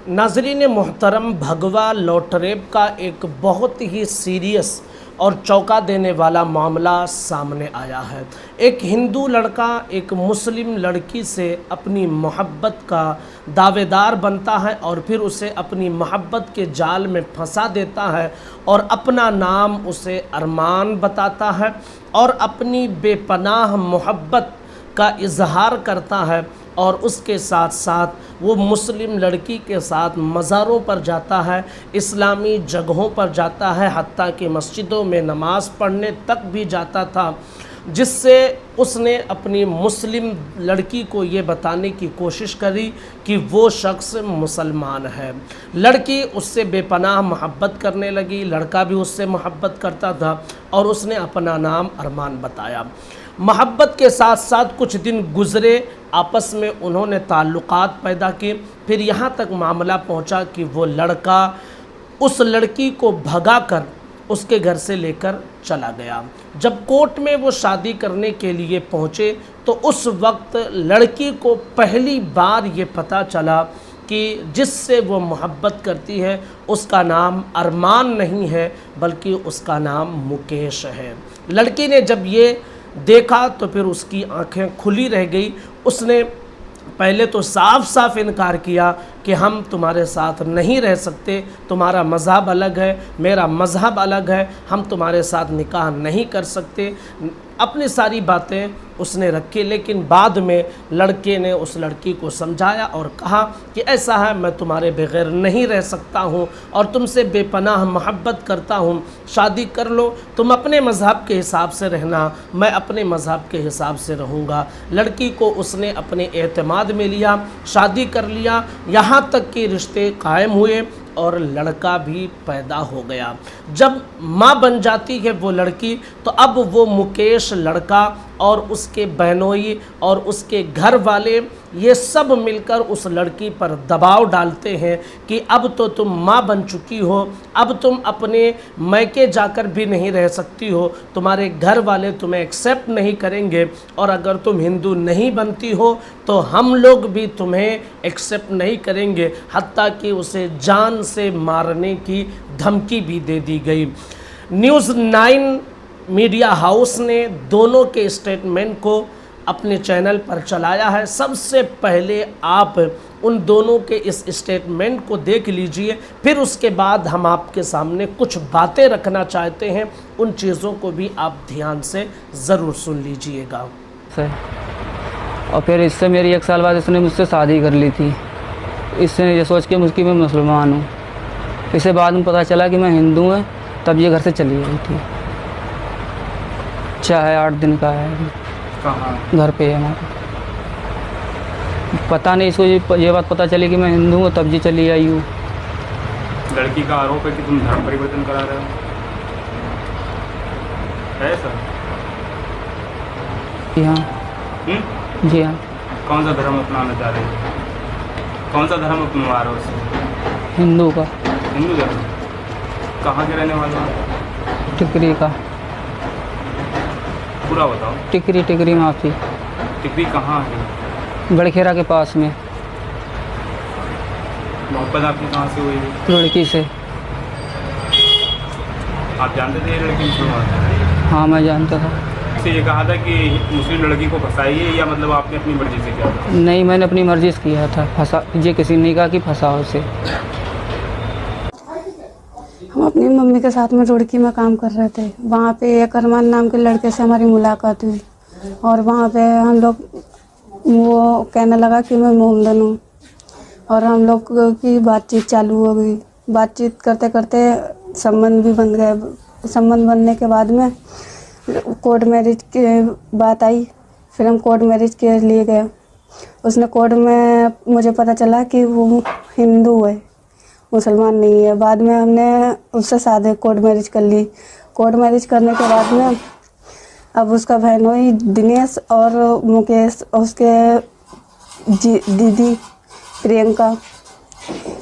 नाज़रीन मोहतरम, भगवा लॉटरेप का एक बहुत ही सीरियस और चौंका देने वाला मामला सामने आया है। एक हिंदू लड़का एक मुस्लिम लड़की से अपनी मोहब्बत का दावेदार बनता है और फिर उसे अपनी मोहब्बत के जाल में फंसा देता है और अपना नाम उसे अरमान बताता है और अपनी बेपनाह मोहब्बत का इजहार करता है और उसके साथ साथ वो मुस्लिम लड़की के साथ मज़ारों पर जाता है, इस्लामी जगहों पर जाता है, हत्ता कि मस्जिदों में नमाज़ पढ़ने तक भी जाता था, जिससे उसने अपनी मुस्लिम लड़की को ये बताने की कोशिश करी कि वो शख्स मुसलमान है। लड़की उससे बेपनाह मोहब्बत करने लगी, लड़का भी उससे मोहब्बत करता था और उसने अपना नाम अरमान बताया। मोहब्बत के साथ साथ कुछ दिन गुज़रे, आपस में उन्होंने ताल्लुकात पैदा किए। फिर यहाँ तक मामला पहुँचा कि वो लड़का उस लड़की को भगाकर उसके घर से लेकर चला गया। जब कोर्ट में वो शादी करने के लिए पहुँचे तो उस वक्त लड़की को पहली बार ये पता चला कि जिससे वो मोहब्बत करती है उसका नाम अरमान नहीं है बल्कि उसका नाम मुकेश है। लड़की ने जब ये देखा तो फिर उसकी आंखें खुली रह गई। उसने पहले तो साफ साफ इनकार किया कि हम तुम्हारे साथ नहीं रह सकते, तुम्हारा मज़हब अलग है, मेरा मज़हब अलग है, हम तुम्हारे साथ निकाह नहीं कर सकते। अपनी सारी बातें उसने रखी, लेकिन बाद में लड़के ने उस लड़की को समझाया और कहा कि ऐसा है, मैं तुम्हारे बग़ैर नहीं रह सकता हूँ और तुमसे बेपनाह मोहब्बत करता हूँ, शादी कर लो, तुम अपने मज़हब के हिसाब से रहना, मैं अपने मज़हब के हिसाब से रहूँगा। लड़की को उसने अपने एतमाद में लिया, शादी कर लिया, यहाँ तक कि रिश्ते कायम हुए और लड़का भी पैदा हो गया। जब माँ बन जाती है वो लड़की तो अब वो मुकेश लड़का और उसके बहनोई और उसके घर वाले ये सब मिलकर उस लड़की पर दबाव डालते हैं कि अब तो तुम माँ बन चुकी हो, अब तुम अपने मैके जाकर भी नहीं रह सकती हो, तुम्हारे घर वाले तुम्हें एक्सेप्ट नहीं करेंगे और अगर तुम हिंदू नहीं बनती हो तो हम लोग भी तुम्हें एक्सेप्ट नहीं करेंगे। हत्ता कि उसे जान से मारने की धमकी भी दे दी गई। न्यूज़ 9 मीडिया हाउस ने दोनों के स्टेटमेंट को अपने चैनल पर चलाया है। सबसे पहले आप उन दोनों के इस स्टेटमेंट को देख लीजिए, फिर उसके बाद हम आपके सामने कुछ बातें रखना चाहते हैं, उन चीज़ों को भी आप ध्यान से ज़रूर सुन लीजिएगा। और फिर इससे मेरी 1 साल बाद इसने मुझसे शादी कर ली थी। इसने ये सोच के मुझकी मैं मुसलमान हूँ। इसे बाद में पता चला कि मैं हिंदू हूँ, तब ये घर से चली गई थी। चाहे 8 दिन का है, कहाँ घर पे है हमारे। पता नहीं, इसको ये बात पता चली कि मैं हिंदू हूँ तब जी चली आई हूँ। लड़की का आरोप है कि तुम धर्म परिवर्तन करा रहे हो, है सर? जी हाँ, जी हाँ। कौन सा धर्म अपनाना चाह रहे हो? कौन सा धर्म अपनवा रहे हो उससे? हिंदू का। हिंदू धर्म? कहाँ के रहने वाले हो? टिकरी का। पूरा बताओ। टिकरी माफ़ी। टिकरी कहाँ है? गड़खेरा के पास में। मोहब्बत आपकी कहाँ से हुई थी? लड़की से। आप जानते थे ये लड़की मुसलमान है? हाँ, मैं जानता था। इससे ये कहा था कि मुस्लिम लड़की को फंसाइए, या मतलब आपने अपनी मर्जी से किया था? नहीं, मैंने अपनी मर्जी से किया था। फंसा ये किसी ने नहीं कहा कि फंसाओ उसे। हम अपनी मम्मी के साथ में रुड़की में काम कर रहे थे। वहाँ पे एक अरमान नाम के लड़के से हमारी मुलाकात हुई और वहाँ पे हम लोग, वो कहने लगा कि मैं मोमदन हूँ और हम लोग की बातचीत चालू हो गई। बातचीत करते करते संबंध भी बन गए। संबंध बनने के बाद में कोर्ट मैरिज की बात आई। फिर हम कोर्ट मैरिज के लिए गए। उसने कोर्ट में मुझे पता चला कि वो हिंदू है, मुसलमान नहीं है। बाद में हमने उससे शादी कोर्ट मैरिज कर ली। कोर्ट मैरिज करने के बाद में अब उसका बहनोई दिनेश और मुकेश और उसके दीदी प्रियंका,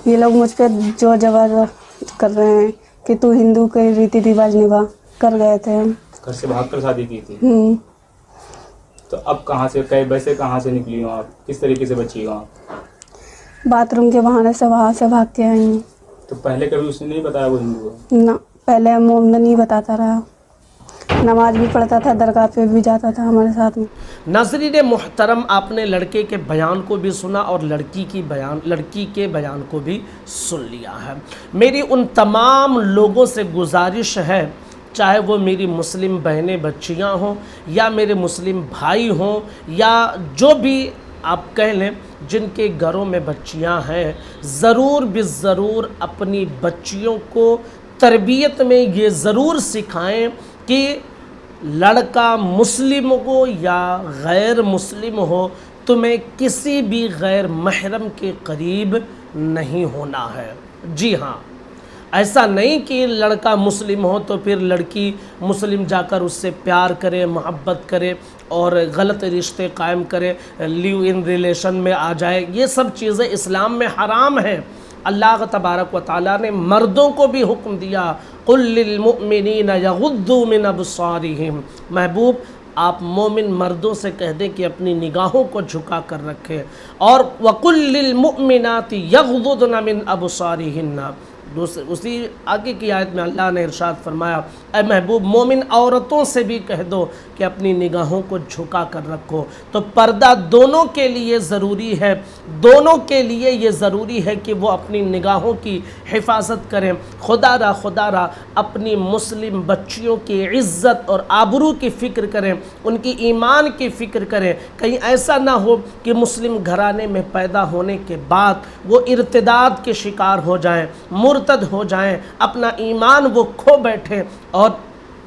ये लोग मुझ पर जोर जबरदस्त कर रहे हैं कि तू हिंदू के रीति रिवाज निभा। कर गए थे हम। घर से भागकर शादी की थी? तो अब कहाँ से, वैसे कहाँ से निकली हो आप? किस तरीके से बची हो आप? बाथरूम के बहाने से वहाँ से भाग के आई हूँ। तो पहले कभी उसने नहीं बताया वो हिंदू है? ना, पहले मोमदन नहीं बताता रहा, नमाज भी पढ़ता था, दरगाह पे भी जाता था हमारे साथ में। नाज़रीन मुहतरम, आपने लड़के के बयान को भी सुना और लड़की के बयान को भी सुन लिया है। मेरी उन तमाम लोगों से गुजारिश है, चाहे वो मेरी मुस्लिम बहनें बच्चियां हों या मेरे मुस्लिम भाई हों या जो भी आप कह लें जिनके घरों में बच्चियां हैं, ज़रूर ज़रूर अपनी बच्चियों को तरबियत में ये ज़रूर सिखाएं कि लड़का मुस्लिम हो या गैर मुस्लिम हो, तुम्हें किसी भी गैर महरम के करीब नहीं होना है। जी हाँ, ऐसा नहीं कि लड़का मुस्लिम हो तो फिर लड़की मुस्लिम जाकर उससे प्यार करे, मोहब्बत करे और गलत रिश्ते कायम करे, लिव इन रिलेशन में आ जाए। ये सब चीज़ें इस्लाम में हराम हैं। अल्लाह तबारक व तआला ने मर्दों को भी हुक्म दिया, कुल लिल मुमिनीना यगुद्दू मिन अबसारिहिम। महबूब, आप मोमिन मर्दों से कह दें कि अपनी निगाहों को झुका कर रखें, और वकुल लिल मुमिनाति यगुद्दुना मिन अबसारिहिन्ना। उसी आगे की आयत में अल्लाह ने इरशाद फरमाया, ऐ महबूब, मोमिन औरतों से भी कह दो कि अपनी निगाहों को झुका कर रखो। तो पर्दा दोनों के लिए ज़रूरी है, दोनों के लिए ये ज़रूरी है कि वो अपनी निगाहों की हिफाजत करें। खुदा रा अपनी मुस्लिम बच्चियों की इज़्ज़त और आबरू की फ़िक्र करें, उनकी ईमान की फ़िक्र करें। कहीं ऐसा ना हो कि मुस्लिम घराने में पैदा होने के बाद वो इर्तिदाद के शिकार हो जाएं, मुर्तद हो जाएं, अपना ईमान वो खो बैठें और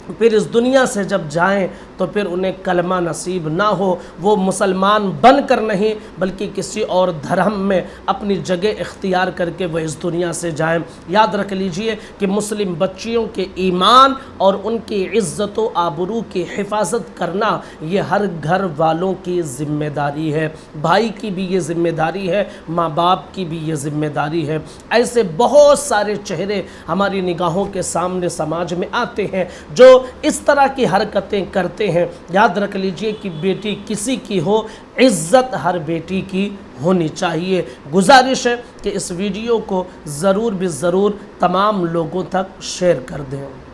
फिर इस दुनिया से जब जाएं तो फिर उन्हें कलमा नसीब ना हो, वो मुसलमान बनकर नहीं बल्कि किसी और धर्म में अपनी जगह इख्तियार करके वह इस दुनिया से जाएं। याद रख लीजिए कि मुस्लिम बच्चियों के ईमान और उनकी इज़्ज़त व आबरू की हिफाजत करना ये हर घर वालों की ज़िम्मेदारी है। भाई की भी ये ज़िम्मेदारी है, माँ बाप की भी ये ज़िम्मेदारी है। ऐसे बहुत सारे चेहरे हमारी निगाहों के सामने समाज में आते हैं जो इस तरह की हरकतें करते हैं। याद रख लीजिए कि बेटी किसी की हो, इज़्ज़त हर बेटी की होनी चाहिए। गुजारिश है कि इस वीडियो को ज़रूर तमाम लोगों तक शेयर कर दें।